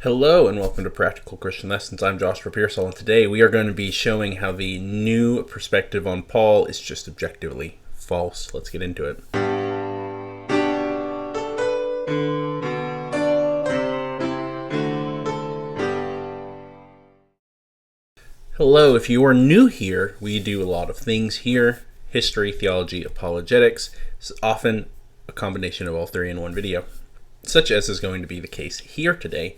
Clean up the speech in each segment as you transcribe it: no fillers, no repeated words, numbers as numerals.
Hello and welcome to Practical Christian Lessons. I'm Joshua Pearsall, and today we are going to be showing how the new perspective on Paul is just objectively false. Let's get into it. Hello, if you are new here, we do a lot of things here: history, theology, apologetics. It's often a combination of all three in one video, such as is going to be the case here today.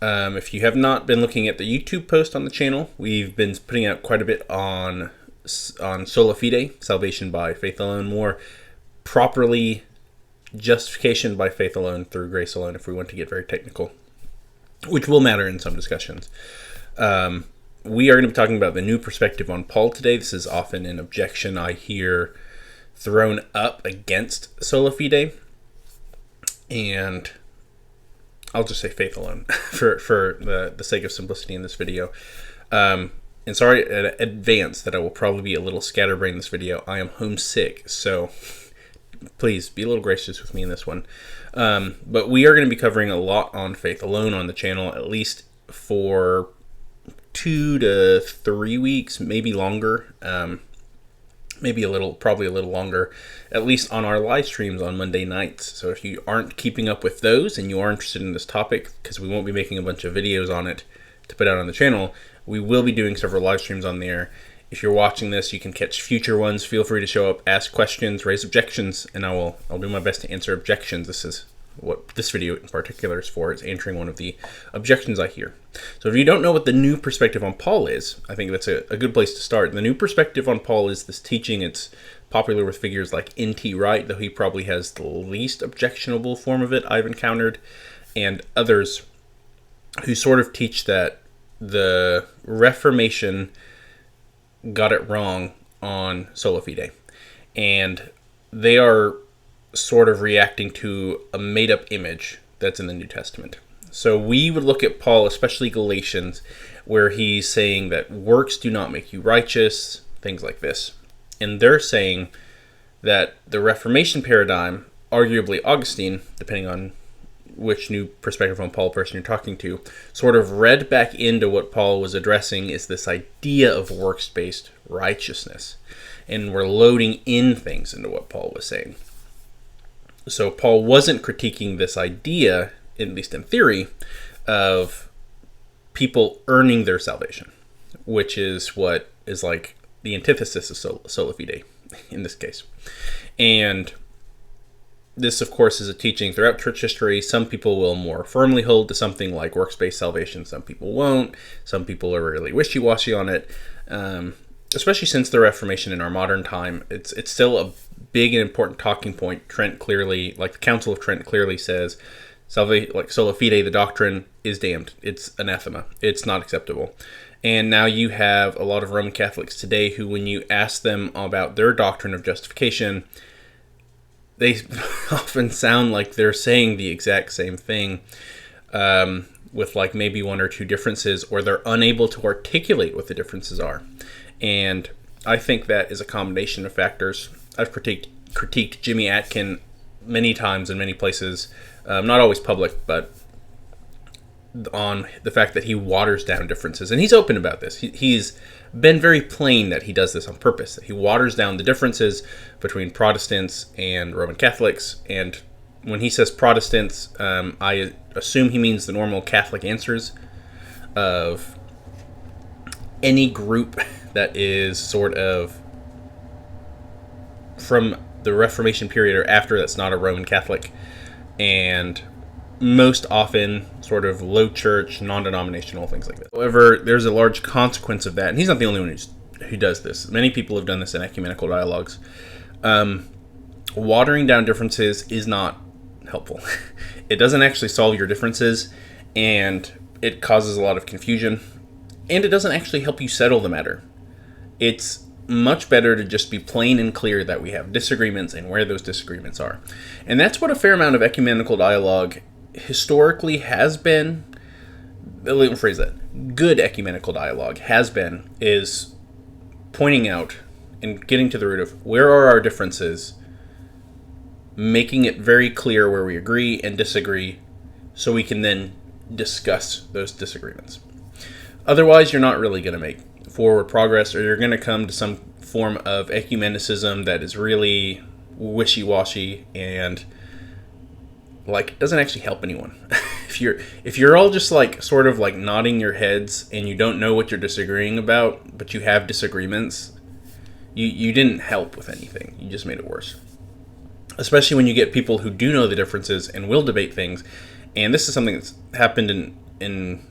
If you have not been looking at the YouTube post on the channel, we've been putting out quite a bit on Sola Fide, salvation by faith alone, more properly justification by faith alone through grace alone, if we want to get very technical, which will matter in some discussions. We are going to be talking about the new perspective on Paul today. This is often an objection I hear thrown up against Sola Fide, and I'll just say faith alone for the sake of simplicity in this video. And sorry in advance that I will probably be a little scatterbrained in this video. I am homesick, so please be a little gracious with me in this one. But we are going to be covering a lot on faith alone on the channel, at least for 2 to 3 weeks, maybe longer. Probably a little longer, at least on our live streams on Monday nights. So if you aren't keeping up with those and you are interested in this topic, because we won't be making a bunch of videos on it to put out on the channel, we will be doing several live streams on there. If you're watching this, you can catch future ones. Feel free to show up, ask questions, raise objections, and I'll do my best to answer objections. This is what this video in particular is for, is answering one of the objections I hear. So if you don't know what the new perspective on Paul is, I think that's a good place to start. The new perspective on Paul is this teaching. It's popular with figures like N.T. Wright, though he probably has the least objectionable form of it I've encountered, and others who sort of teach that the Reformation got it wrong on Sola Fide, and they are sort of reacting to a made-up image that's in the New Testament. So we would look at Paul, especially Galatians, where he's saying that works do not make you righteous, things like this. And they're saying that the Reformation paradigm, arguably Augustine, depending on which new perspective on Paul person you're talking to, sort of read back into what Paul was addressing is this idea of works-based righteousness. And we're loading in things into what Paul was saying. So Paul wasn't critiquing this idea, at least in theory, of people earning their salvation, which is what is like the antithesis of Sola Fide in this case. And this, of course, is a teaching throughout church history. Some people will more firmly hold to something like works-based salvation. Some people won't. Some people are really wishy-washy on it. Especially since the Reformation in our modern time, it's still a big and important talking point. Trent clearly, like the Council of Trent clearly says, like Sola Fide, the doctrine, is damned. It's anathema. It's not acceptable. And now you have a lot of Roman Catholics today who, when you ask them about their doctrine of justification, they often sound like they're saying the exact same thing, with like maybe one or two differences, or they're unable to articulate what the differences are. And I think that is a combination of factors. I've critiqued Jimmy Atkin many times in many places, not always public, but on the fact that he waters down differences. And he's open about this. He's been very plain that he does this on purpose, that he waters down the differences between Protestants and Roman Catholics. And when he says Protestants, I assume he means the normal Catholic answers of any group that is sort of from the Reformation period or after, that's not a Roman Catholic, and most often sort of low church, non-denominational, things like that. However, there's a large consequence of that, and he's not the only one who does this. Many people have done this in ecumenical dialogues. Watering down differences is not helpful. It doesn't actually solve your differences, and it causes a lot of confusion, and it doesn't actually help you settle the matter. It's much better to just be plain and clear that we have disagreements and where those disagreements are. And that's what a fair amount of ecumenical dialogue historically has been. Let me phrase that. Good ecumenical dialogue has been, is pointing out and getting to the root of where are our differences, making it very clear where we agree and disagree, so we can then discuss those disagreements. Otherwise, you're not really going to make forward progress, or you're going to come to some form of ecumenicism that is really wishy-washy and like doesn't actually help anyone. if you're all just like sort of like nodding your heads and you don't know what you're disagreeing about, but you have disagreements, you didn't help with anything. You just made it worse. Especially when you get people who do know the differences and will debate things. And this is something that's happened in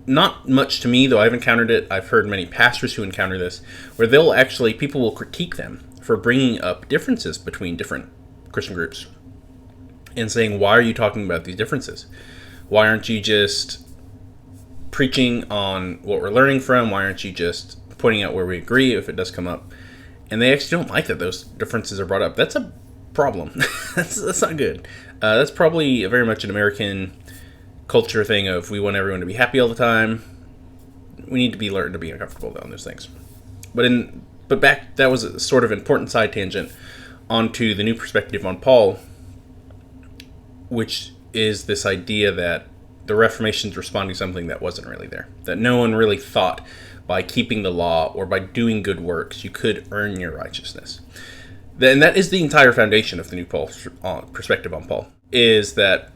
not much to me, though I've encountered it. I've heard many pastors who encounter this, where people will critique them for bringing up differences between different Christian groups and saying, why are you talking about these differences? Why aren't you just preaching on what we're learning from? Why aren't you just pointing out where we agree if it does come up? And they actually don't like that those differences are brought up. That's a problem. that's not good. That's probably very much an American culture thing of we want everyone to be happy all the time. We need to learn to be uncomfortable on those things. But back, that was a sort of important side tangent onto the new perspective on Paul, which is this idea that the Reformation's responding to something that wasn't really there. That no one really thought by keeping the law or by doing good works you could earn your righteousness. And that is the entire foundation of the new Paul perspective on Paul, is that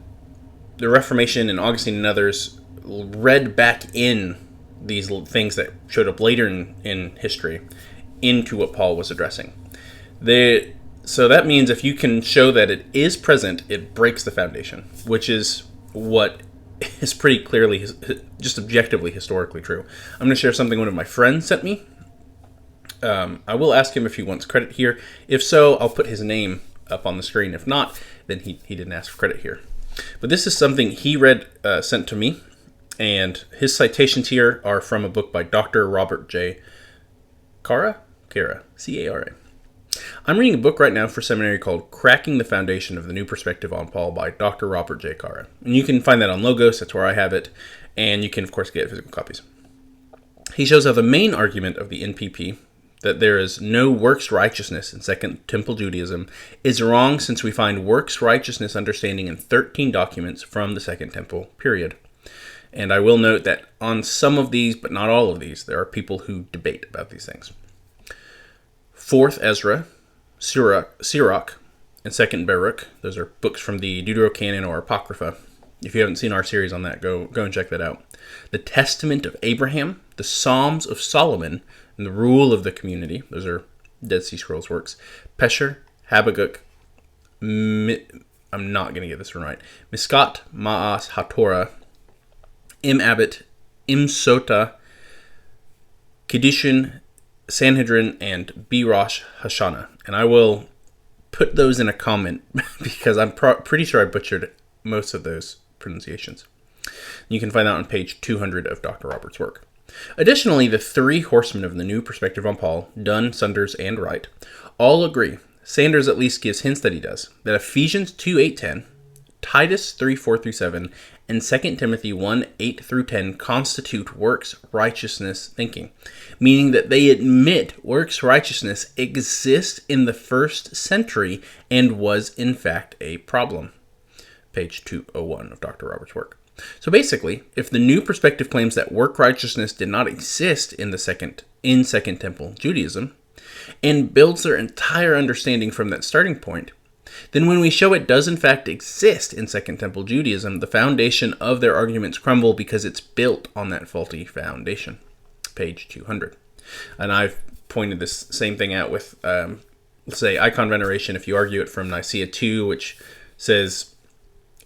the Reformation and Augustine and others read back in these things that showed up later in history into what Paul was addressing. So that means if you can show that it is present, it breaks the foundation, which is what is pretty clearly, just objectively, historically true. I'm going to share something one of my friends sent me. I will ask him if he wants credit here. If so, I'll put his name up on the screen. If not, then he didn't ask for credit here. But this is something he read, sent to me, and his citations here are from a book by Dr. Robert J. Cara, C-A-R-A. I'm reading a book right now for seminary called Cracking the Foundation of the New Perspective on Paul by Dr. Robert J. Cara. And you can find that on Logos, that's where I have it, and you can, of course, get physical copies. He shows how the main argument of the NPP, that there is no works righteousness in Second Temple Judaism, is wrong since we find works righteousness understanding in 13 documents from the Second Temple period. And I will note that on some of these, but not all of these, there are people who debate about these things. 4th Ezra, Sirach, and 2nd Baruch. Those are books from the Deuterocanon or Apocrypha. If you haven't seen our series on that, go and check that out. The Testament of Abraham, the Psalms of Solomon, and the Rule of the Community. Those are Dead Sea Scrolls works. Pesher, Habakkuk, I'm not going to get this one right. Miskat, Ma'as, HaTorah, Im Abbot, Im Sota, Kiddushin, Sanhedrin, and Rosh Hashanah. And I will put those in a comment because I'm pretty sure I butchered most of those pronunciations. You can find that on page 200 of Dr. Robert's work. Additionally, the three horsemen of the new perspective on Paul, Dunn, Sanders, and Wright, all agree, Sanders at least gives hints that he does, that Ephesians 2:8-10, Titus 3:4-7, and 2 Timothy 1:8-10 constitute works righteousness thinking, meaning that they admit works righteousness exists in the first century and was in fact a problem. Page 201 of Dr. Robert's work. So basically, if the new perspective claims that work righteousness did not exist in Second Temple Judaism, and builds their entire understanding from that starting point, then when we show it does in fact exist in Second Temple Judaism, the foundation of their arguments crumble because it's built on that faulty foundation. Page 200. And I've pointed this same thing out with, let's say, icon veneration. If you argue it from Nicaea 2, which says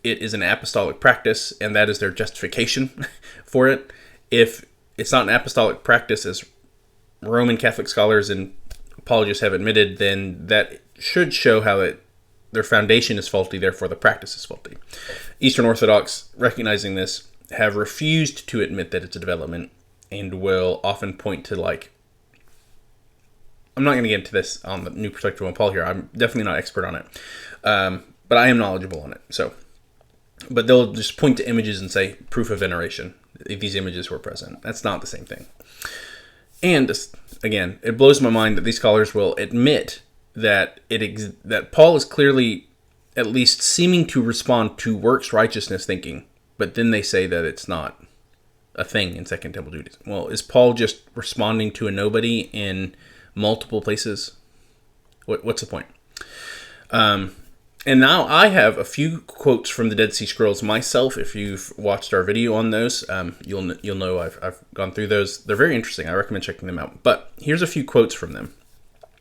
it is an apostolic practice, and that is their justification for it. If it's not an apostolic practice, as Roman Catholic scholars and apologists have admitted, then that should show how their foundation is faulty, therefore the practice is faulty. Eastern Orthodox, recognizing this, have refused to admit that it's a development and will often point to, like, I'm not going to get into this on the new perspective on Paul here. I'm definitely not expert on it, but I am knowledgeable on it. But they'll just point to images and say, proof of veneration, if these images were present. That's not the same thing. And, again, it blows my mind that these scholars will admit that that Paul is clearly at least seeming to respond to works righteousness thinking, but then they say that it's not a thing in Second Temple duties. Well, is Paul just responding to a nobody in multiple places? What's the point? And now I have a few quotes from the Dead Sea Scrolls myself. If you've watched our video on those, you'll know I've gone through those. They're very interesting. I recommend checking them out. But here's a few quotes from them.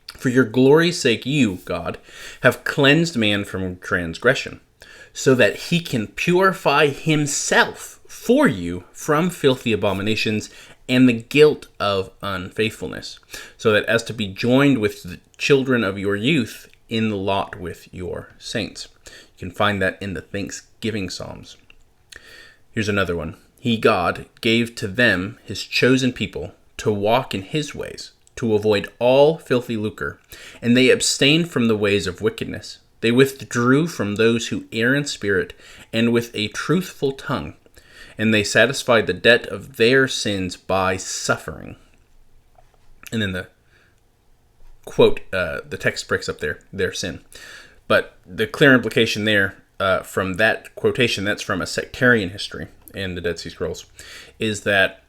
For your glory's sake, you, God, have cleansed man from transgression, so that he can purify himself for you from filthy abominations and the guilt of unfaithfulness, so that as to be joined with the children of your youth in the lot with your saints. You can find that in the Thanksgiving Psalms. Here's another one. He, God, gave to them, his chosen people, to walk in his ways, to avoid all filthy lucre, and they abstained from the ways of wickedness. They withdrew from those who err in spirit, and with a truthful tongue, and they satisfied the debt of their sins by suffering. And then the quote, the text breaks up their sin. But the clear implication there from that quotation, that's from a sectarian history in the Dead Sea Scrolls, is that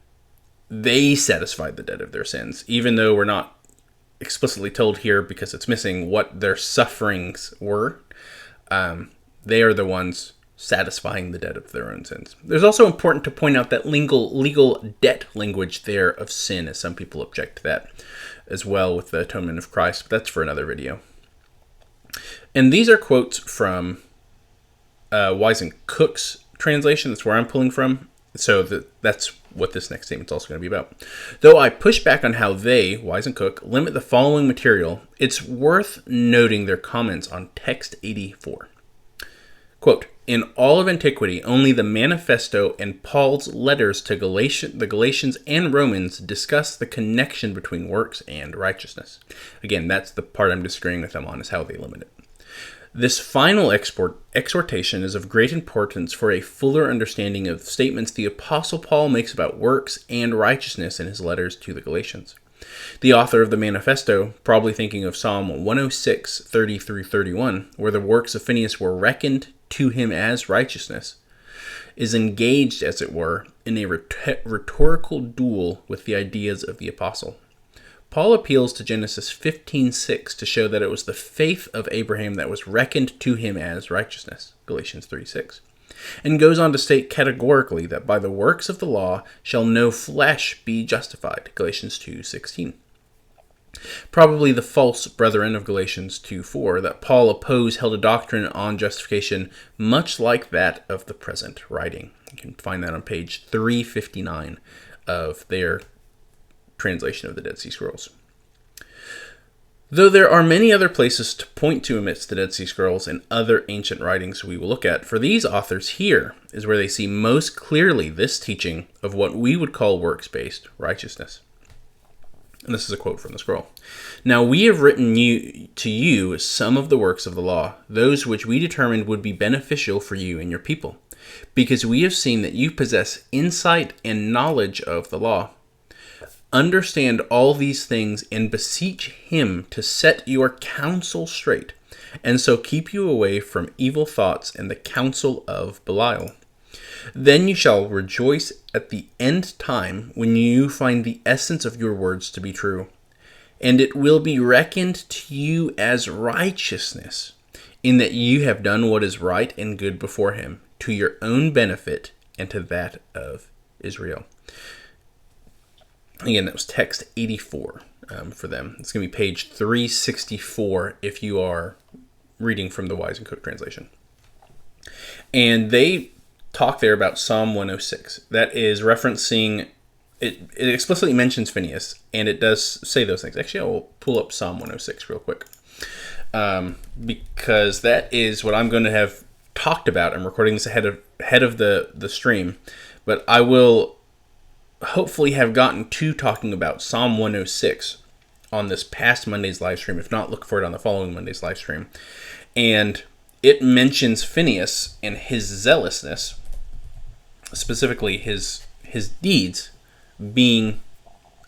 they satisfied the debt of their sins, even though we're not explicitly told here because it's missing what their sufferings were. They are the ones satisfying the debt of their own sins. There's also important to point out that legal debt language there of sin, as some people object to that as well with the atonement of Christ, but that's for another video. And these are quotes from Wise and Cook's translation. That's where I'm pulling from. So that's what this next statement's also going to be about. Though I push back on how they, Wise and Cook, limit the following material, it's worth noting their comments on text 84. Quote, in all of antiquity, only the Manifesto and Paul's letters to the Galatians and Romans discuss the connection between works and righteousness. Again, that's the part I'm disagreeing with them on, is how they limit it. This final exhortation is of great importance for a fuller understanding of statements the Apostle Paul makes about works and righteousness in his letters to the Galatians. The author of the Manifesto, probably thinking of Psalm 106, 30 through 31, where the works of Phineas were reckoned to him as righteousness, is engaged, as it were, in a rhetorical duel with the ideas of the apostle. Paul appeals to Genesis 15:6 to show that it was the faith of Abraham that was reckoned to him as righteousness, Galatians 3:6, and goes on to state categorically that by the works of the law shall no flesh be justified, Galatians 2:16. Probably the false brethren of Galatians 2:4 that Paul opposed held a doctrine on justification much like that of the present writing. You can find that on page 359 of their translation of the Dead Sea Scrolls. Though there are many other places to point to amidst the Dead Sea Scrolls and other ancient writings we will look at, for these authors here is where they see most clearly this teaching of what we would call works-based righteousness. And this is a quote from the scroll. Now we have written to you some of the works of the law, those which we determined would be beneficial for you and your people, because we have seen that you possess insight and knowledge of the law. Understand all these things and beseech him to set your counsel straight, and so keep you away from evil thoughts and the counsel of Belial. Then you shall rejoice at the end time when you find the essence of your words to be true, and it will be reckoned to you as righteousness, in that you have done what is right and good before him, to your own benefit and to that of Israel. Again, that was text 84 for them. It's going to be page 364 if you are reading from the Wise and Cook translation. And they talk there about Psalm 106. That is referencing, it explicitly mentions Phineas, and it does say those things. Actually, I will pull up Psalm 106 real quick. Because that is what I'm going to have talked about. I'm recording this ahead of the stream. But I will hopefully have gotten to talking about Psalm 106 on this past Monday's live stream. If not, look for it on the following Monday's live stream. And it mentions Phineas and his zealousness, specifically his deeds being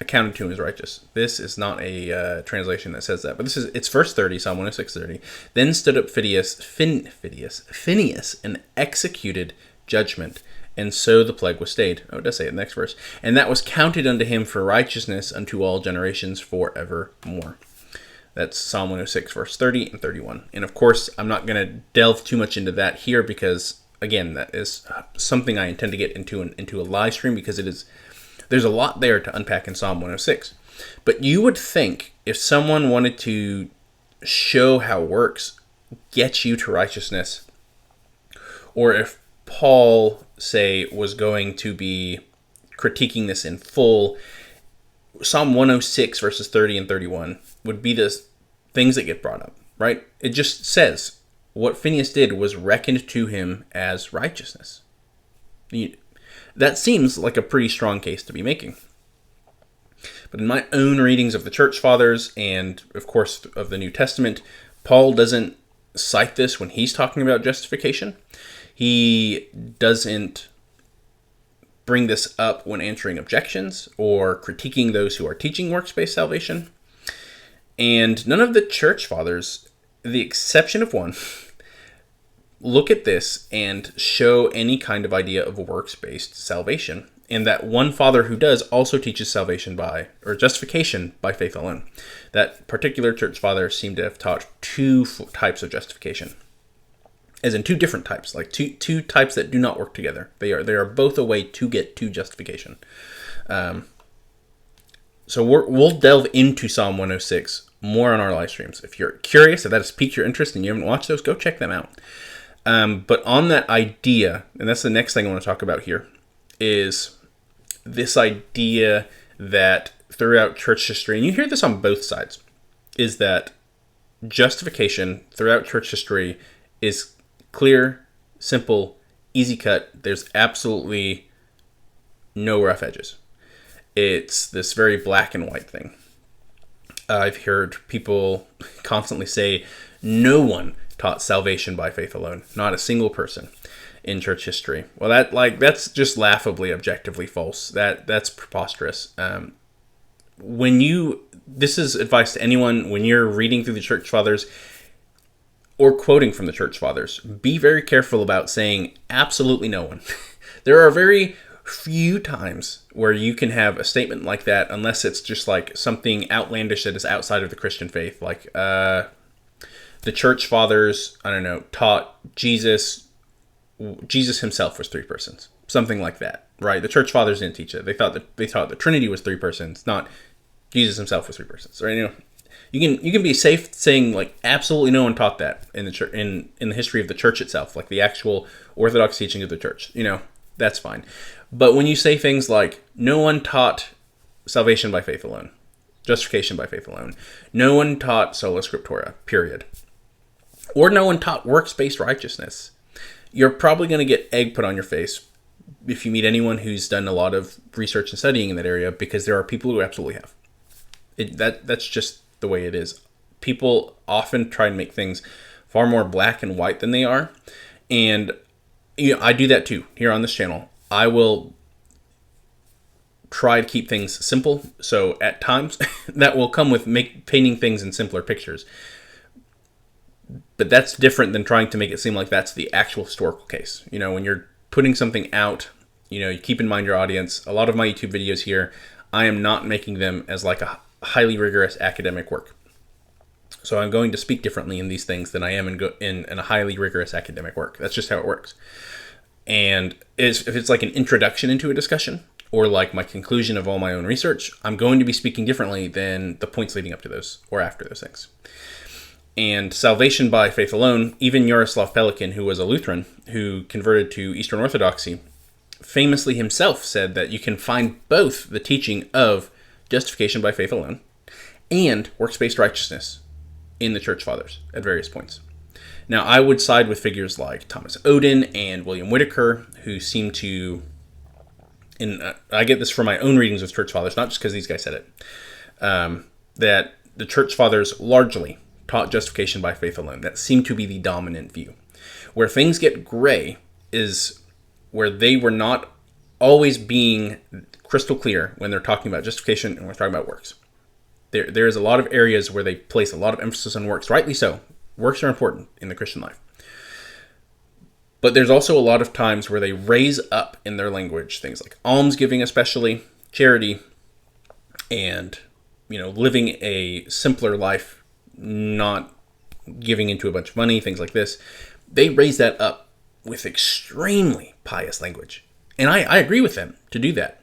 accounted to him as righteous. This is not a translation that says that, but it's verse 30, Psalm 106:30. Then stood up Phineas and executed judgment and so the plague was stayed. Oh, it does say it in the next verse. And that was counted unto him for righteousness unto all generations forevermore. That's Psalm 106, verse 30 and 31. And of course, I'm not going to delve too much into that here because, again, that is something I intend to get into a live stream because there's a lot there to unpack in Psalm 106. But you would think if someone wanted to show how works get you to righteousness, or if Paul, say, was going to be critiquing this in full, Psalm 106 verses 30 and 31 would be the things that get brought up, right? It just says what Phineas did was reckoned to him as righteousness. That seems like a pretty strong case to be making. But in my own readings of the Church Fathers and, of course, of the New Testament, Paul doesn't cite this when he's talking about justification. He doesn't bring this up when answering objections or critiquing those who are teaching works-based salvation. And none of the Church Fathers, the exception of one, look at this and show any kind of idea of works-based salvation. And that one father who does also teaches salvation by, or justification by faith alone. That particular church father seemed to have taught two types of justification. As in two different types, like two types that do not work together. They are both a way to get to justification. So we'll delve into Psalm 106 more on our live streams. If you're curious, if that has piqued your interest and you haven't watched those, go check them out. But on that idea, and that's the next thing I want to talk about here, is this idea that throughout church history, and you hear this on both sides, is that justification throughout church history is clear, simple, easy cut. There's absolutely no rough edges. It's this very black and white thing. I've heard people constantly say, no one taught salvation by faith alone. Not a single person in church history. Well, that's just laughably objectively false. That's preposterous. This is advice to anyone when you're reading through the church fathers or quoting from the church fathers. Be very careful about saying absolutely no one. There are very few times where you can have a statement like that unless it's just like something outlandish that is outside of the Christian faith. Like the church fathers, I don't know, taught Jesus himself was three persons, something like that, right? The church fathers didn't teach it. They taught the Trinity was three persons, not Jesus himself was three persons, right? You can be safe saying like absolutely no one taught that in the church, in the history of the church itself, like the actual Orthodox teaching of the church. That's fine. But when you say things like no one taught salvation by faith alone, justification by faith alone, no one taught sola scriptura, period, or no one taught works-based righteousness, you're probably going to get egg put on your face if you meet anyone who's done a lot of research and studying in that area, because there are people who absolutely have. That's just the way it is. People often try and make things far more black and white than they are. And I do that too here on this channel. I will try to keep things simple. So at times that will come with painting things in simpler pictures. But that's different than trying to make it seem like that's the actual historical case. When you're putting something out, you keep in mind your audience. A lot of my YouTube videos here, I am not making them as like a highly rigorous academic work. So I'm going to speak differently in these things than I am in a highly rigorous academic work. That's just how it works. And if it's like an introduction into a discussion or like my conclusion of all my own research, I'm going to be speaking differently than the points leading up to those or after those things. And salvation by faith alone, even Jaroslav Pelikan, who was a Lutheran, who converted to Eastern Orthodoxy, famously himself said that you can find both the teaching of justification by faith alone and works-based righteousness in the church fathers at various points. Now, I would side with figures like Thomas Oden and William Whitaker, who seem to, and I get this from my own readings of church fathers, not just because these guys said it, that the church fathers largely taught justification by faith alone. That seemed to be the dominant view. Where things get gray is where they were not always being crystal clear when they're talking about justification and we're talking about works. There's a lot of areas where they place a lot of emphasis on works, rightly so. Works are important in the Christian life. But there's also a lot of times where they raise up in their language things like almsgiving, especially charity, and living a simpler life, not giving into a bunch of money, things like this. They raise that up with extremely pious language. And I agree with them to do that.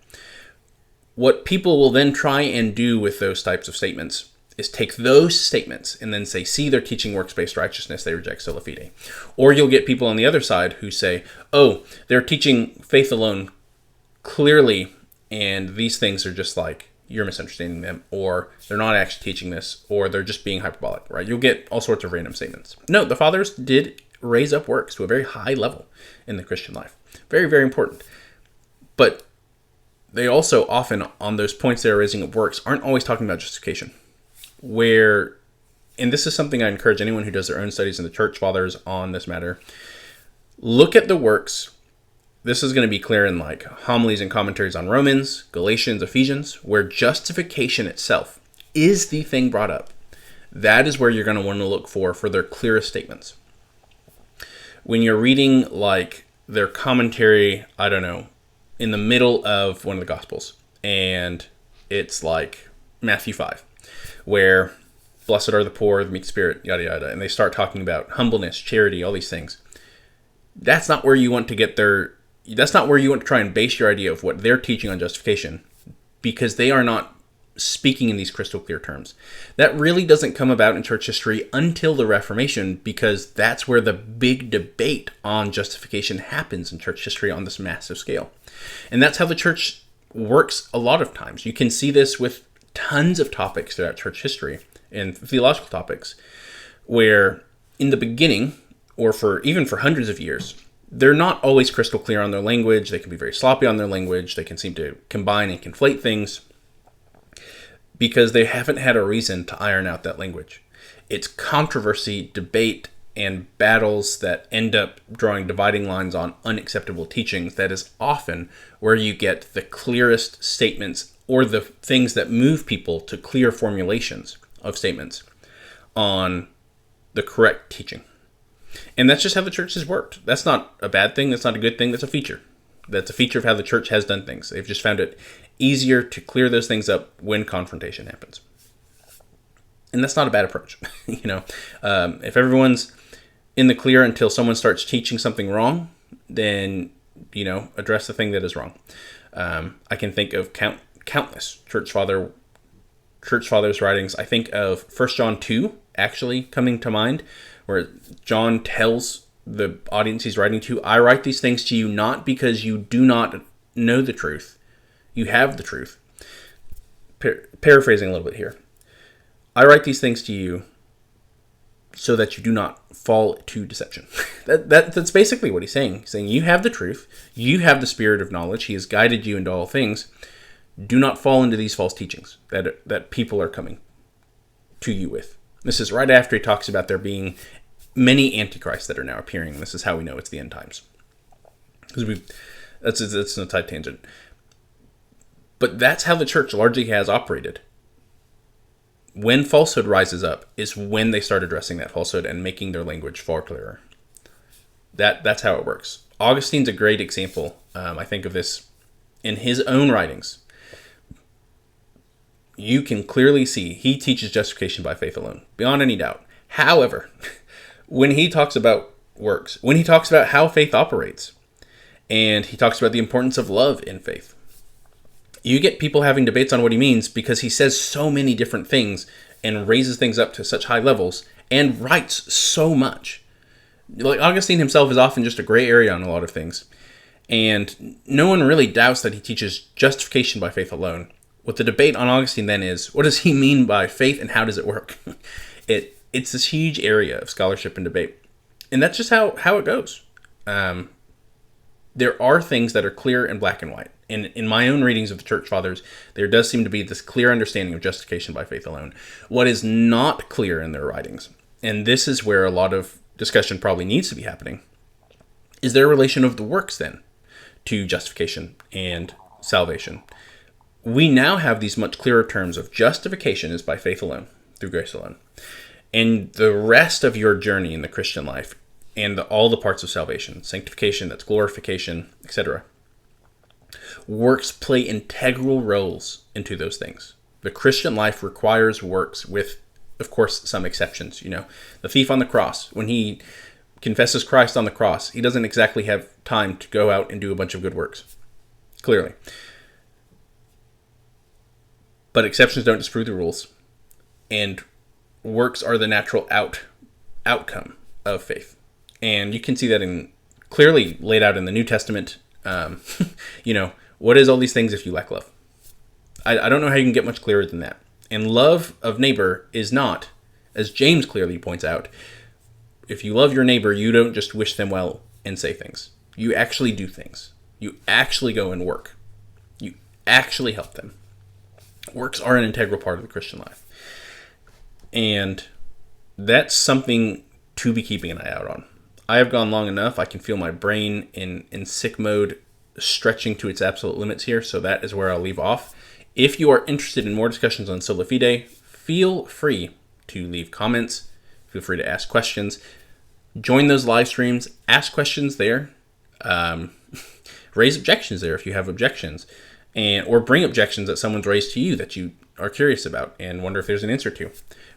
What people will then try and do with those types of statements is take those statements and then say, see, they're teaching works-based righteousness, they reject Sola Fide. Or you'll get people on the other side who say, oh, they're teaching faith alone clearly, and these things are just like, you're misunderstanding them, or they're not actually teaching this, or they're just being hyperbolic, right? You'll get all sorts of random statements. No, the fathers did raise up works to a very high level in the Christian life. Very, very important. But they also often, on those points they're raising up works, aren't always talking about justification. And this is something I encourage anyone who does their own studies in the church fathers on this matter. Look at the works. This is going to be clear in like homilies and commentaries on Romans, Galatians, Ephesians, where justification itself is the thing brought up. That is where you're going to want to look for their clearest statements. When you're reading like their commentary, I don't know, in the middle of one of the Gospels, and it's like Matthew 5, where blessed are the poor, the meek spirit, yada yada, and they start talking about humbleness, charity, all these things. That's not where you want to get that's not where you want to try and base your idea of what they're teaching on justification, because they are not speaking in these crystal clear terms. That really doesn't come about in church history until the Reformation, because that's where the big debate on justification happens in church history on this massive scale. And that's how the church works a lot of times. You can see this with tons of topics throughout church history and theological topics, where in the beginning, or even for hundreds of years, they're not always crystal clear on their language. They can be very sloppy on their language. They can seem to combine and conflate things because they haven't had a reason to iron out that language. It's controversy, debate, and battles that end up drawing dividing lines on unacceptable teachings. That is often where you get the clearest statements, or the things that move people to clear formulations of statements on the correct teaching. And that's just how the church has worked. That's not a bad thing. That's not a good thing. That's a feature. That's a feature of how the church has done things. They've just found it easier to clear those things up when confrontation happens. And that's not a bad approach. If everyone's in the clear until someone starts teaching something wrong, then, address the thing that is wrong. I can think of countless church fathers' writings. I think of 1 John 2 actually coming to mind, where John tells the audience he's writing to, I write these things to you not because you do not know the truth. You have the truth. Paraphrasing a little bit here. I write these things to you so that you do not fall to deception. That's basically what he's saying. He's saying you have the truth. You have the spirit of knowledge. He has guided you into all things. Do not fall into these false teachings that people are coming to you with. This is right after he talks about there being many antichrists that are now appearing. This is how we know it's the end times. That's a tight tangent. But that's how the church largely has operated. When falsehood rises up is when they start addressing that falsehood and making their language far clearer. That's how it works. Augustine's a great example. I think of this in his own writings. You can clearly see he teaches justification by faith alone, beyond any doubt. However, when he talks about works, when he talks about how faith operates, and he talks about the importance of love in faith, you get people having debates on what he means because he says so many different things and raises things up to such high levels and writes so much. Like Augustine himself is often just a gray area on a lot of things. And no one really doubts that he teaches justification by faith alone. What the debate on Augustine then is, what does he mean by faith and how does it work? It's this huge area of scholarship and debate. And that's just how it goes. There are things that are clear and black and white. And in my own readings of the church fathers, there does seem to be this clear understanding of justification by faith alone. What is not clear in their writings, and this is where a lot of discussion probably needs to be happening, is their relation of the works then to justification and salvation. We now have these much clearer terms of justification is by faith alone, through grace alone. And the rest of your journey in the Christian life and all the parts of salvation, sanctification, that's glorification, etc. Works play integral roles into those things. The Christian life requires works with, of course, some exceptions. The thief on the cross, when he confesses Christ on the cross, he doesn't exactly have time to go out and do a bunch of good works, clearly. But exceptions don't disprove the rules, and works are the natural outcome of faith. And you can see that clearly laid out in the New Testament. What is all these things if you lack love? I don't know how you can get much clearer than that. And love of neighbor is not, as James clearly points out, if you love your neighbor, you don't just wish them well and say things. You actually do things. You actually go and work. You actually help them. Works are an integral part of the Christian life. And that's something to be keeping an eye out on. I have gone long enough. I can feel my brain in sick mode stretching to its absolute limits here, so that is where I'll leave off. If you are interested in more discussions on Sola Fide, feel free to leave comments. Feel free to ask questions. Join those live streams. Ask questions there. Raise objections there if you have objections. Or bring objections that someone's raised to you that you are curious about and wonder if there's an answer to.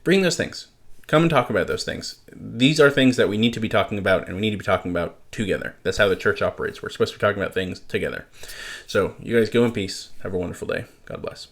Bring those things. Come and talk about those things. These are things that we need to be talking about, and we need to be talking about together. That's how the church operates. We're supposed to be talking about things together. So you guys go in peace. Have a wonderful day. God bless.